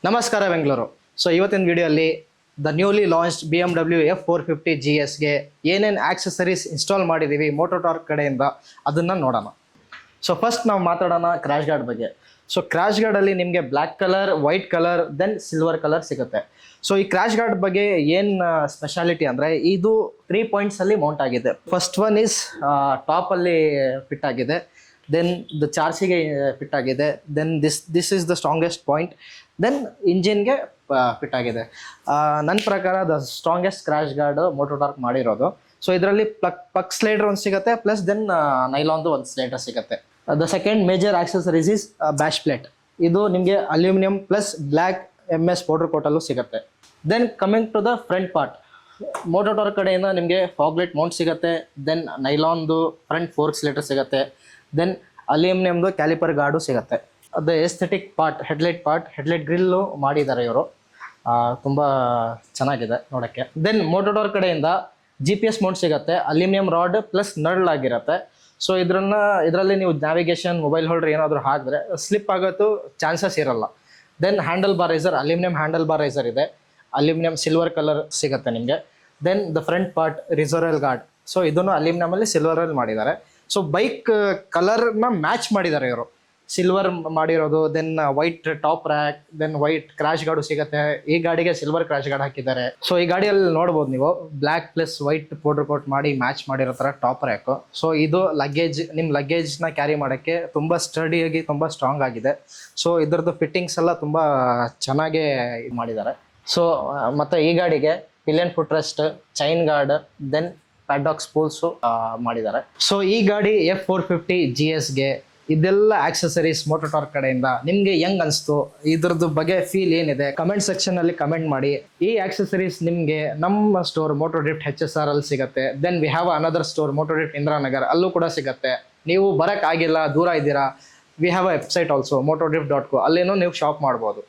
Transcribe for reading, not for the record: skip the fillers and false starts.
ನಮಸ್ಕಾರ ಬೆಂಗಳೂರು. ಸೊ ಇವತ್ತಿನ ವಿಡಿಯೋಲ್ಲಿ the newly launched BMW F450 GSಗೆ ಏನೇನು ಆಕ್ಸೆಸರೀಸ್ ಇನ್ಸ್ಟಾಲ್ ಮಾಡಿದ್ದೀವಿ ಮೋಟೋಟಾರ್ಕ್ ಕಡೆಯಿಂದ ಅದನ್ನು ನೋಡೋಣ. ಸೊ ಫಸ್ಟ್ ನಾವು ಮಾತಾಡೋಣ ಕ್ರ್ಯಾಶ್ ಗಾರ್ಡ್ ಬಗ್ಗೆ. ಸೊ ಕ್ರ್ಯಾಶ್ ಗಾರ್ಡಲ್ಲಿ ನಿಮಗೆ black colour, white colour, then silver colour ಸಿಗುತ್ತೆ. ಸೊ ಈ ಕ್ರ್ಯಾಶ್ ಗಾರ್ಡ್ ಬಗ್ಗೆ ಏನು ಸ್ಪೆಷಾಲಿಟಿ ಅಂದರೆ ಇದು 3 ಪಾಯಿಂಟ್ಸಲ್ಲಿ ಮೌಂಟ್ ಆಗಿದೆ. ಫಸ್ಟ್ ಒನ್ ಈಸ್ ಟಾಪಲ್ಲಿ ಫಿಟ್ ಆಗಿದೆ, ದೆನ್ ದ ಚಾರ್ಜಿಗೆ ಫಿಟ್ ಆಗಿದೆ, then this is the strongest point, then ಇಂಜಿನ್ಗೆ ಫಿಟ್ ಆಗಿದೆ. ನನ್ನ ಪ್ರಕಾರ the strongest crash guard Mototorq ಮಾಡಿರೋದು. ಸೊ ಇದರಲ್ಲಿ ಪಕ್ ಸ್ಲೈಡರ್ ಒಂದು ಸಿಗುತ್ತೆ, ಪ್ಲಸ್ ದೆನ್ ನೈಲಾನ್ದು ಒಂದು ಸ್ಲೈಡರ್ ಸಿಗುತ್ತೆ. The second major accessories is bash plate. ಇದು ನಿಮಗೆ aluminium plus black MS powder ಕೋಟಲ್ಲೂ ಸಿಗುತ್ತೆ. Then coming to the front part, Mototorq ಕಡೆಯಿಂದ ನಿಮಗೆ ಫಾಗ್ಲೈಟ್ ಮೌಂಟ್ ಸಿಗುತ್ತೆ, ದೆನ್ ನೈಲಾನ್ದು ಫ್ರಂಟ್ ಫೋರ್ಕ್ ಸ್ಲೈಡರ್ ಸಿಗುತ್ತೆ, ದೆನ್ ಅಲ್ಯೂಮಿನಿಯಮ್ದು ಕ್ಯಾಲಿಪರ್ ಗಾರ್ಡು ಸಿಗುತ್ತೆ. ಅದು ಎಸ್ಥೆಟಿಕ್ ಪಾರ್ಟ್, ಹೆಡ್ಲೈಟ್ ಗ್ರಿಲ್ಲು ಮಾಡಿದ್ದಾರೆ ಇವರು, ತುಂಬ ಚೆನ್ನಾಗಿದೆ ನೋಡೋಕ್ಕೆ. ದೆನ್ ಮೋಟೋಟಾರ್ಕ್ ಕಡೆಯಿಂದ GPS ಮೌಂಟ್ ಸಿಗುತ್ತೆ, ಅಲ್ಯೂಮಿನಿಯಂ ರಾಡ್ ಪ್ಲಸ್ ನರ್ಲ್ ಆಗಿರುತ್ತೆ. ಸೊ ಇದರಲ್ಲಿ ನೀವು ನ್ಯಾವಿಗೇಷನ್, ಮೊಬೈಲ್ ಹೋಲ್ಡರ್ ಏನಾದರೂ ಹಾಕಿದ್ರೆ ಸ್ಲಿಪ್ ಆಗೋದು ಚಾನ್ಸಸ್ ಇರಲ್ಲ. Then handle bar riser, aluminium handle bar riser ಇದೆ, ಅಲ್ಯೂಮಿನಿಯಂ ಸಿಲ್ವರ್ ಕಲರ್ ಸಿಗುತ್ತೆ ನಿಮಗೆ. Then the front part reservoir guard, so ಇದನ್ನು ಅಲ್ಯೂಮಿನಿಯಮಲ್ಲಿ ಸಿಲ್ವರಲ್ಲಿ ಮಾಡಿದ್ದಾರೆ. ಸೊ ಬೈಕ್ ಕಲರ್ನ ಮ್ಯಾಚ್ ಮಾಡಿದ್ದಾರೆ ಇವರು, ಸಿಲ್ವರ್ ಮಾಡಿರೋದು, then white top rack, then white crash guard ಸಿಗುತ್ತೆ. ಈ ಗಾಡಿಗೆ ಸಿಲ್ವರ್ ಕ್ರ್ಯಾಶ್ ಗಾರ್ಡ್ ಹಾಕಿದ್ದಾರೆ. ಸೊ ಈ ಗಾಡಿಯಲ್ಲಿ ನೋಡ್ಬೋದು ನೀವು black plus white powder coat ಮಾಡಿ ಮ್ಯಾಚ್ ಮಾಡಿರೋ ಥರ ಟಾಪ್ ರ್ಯಾಕು. ಸೊ ಇದು ನಿಮ್ಮ ಲಗೇಜ್ನ ಕ್ಯಾರಿ ಮಾಡೋಕ್ಕೆ ತುಂಬ ಸ್ಟಡಿಯಾಗಿ, ತುಂಬ ಸ್ಟ್ರಾಂಗ್ ಆಗಿದೆ. ಸೊ ಇದರದ್ದು ಫಿಟ್ಟಿಂಗ್ಸ್ ಎಲ್ಲ ತುಂಬ ಚೆನ್ನಾಗೇ ಇದು ಮಾಡಿದ್ದಾರೆ. ಸೊ ಮತ್ತು ಈ ಗಾಡಿಗೆ pillion foot rest, chain guard, then padlock spools ಮಾಡಿದ್ದಾರೆ. ಸೊ ಈ ಗಾಡಿ F450 GSಗೆ ಇದೆಲ್ಲ ಆಕ್ಸೆಸರೀಸ್ ಮೋಟೋಟಾರ್ಕ್ ಕಡೆಯಿಂದ ನಿಮಗೆ ಹೆಂಗ್ ಅನಿಸ್ತು, ಇದ್ರದ್ದು ಬಗ್ಗೆ ಫೀಲ್ ಏನಿದೆ ಕಮೆಂಟ್ ಸೆಕ್ಷನಲ್ಲಿ ಕಮೆಂಟ್ ಮಾಡಿ. ಈ ಆಕ್ಸೆಸರೀಸ್ ನಿಮಗೆ ನಮ್ಮ ಸ್ಟೋರ್ ಮೋಟೋ ಡ್ರಿಫ್ಟ್ HSR ಅಲ್ಲಿ ಸಿಗುತ್ತೆ. Then we have another store Moto Drift Indiranagar, ಅಲ್ಲೂ ಕೂಡ ಸಿಗುತ್ತೆ. ನೀವು ಬರೋಕ್ಕಾಗಿಲ್ಲ, ದೂರ ಇದ್ದೀರಾ, we have a website also motorDrift.co, ಅಲ್ಲೇನೂ ನೀವು ಶಾಪ್ ಮಾಡ್ಬೋದು.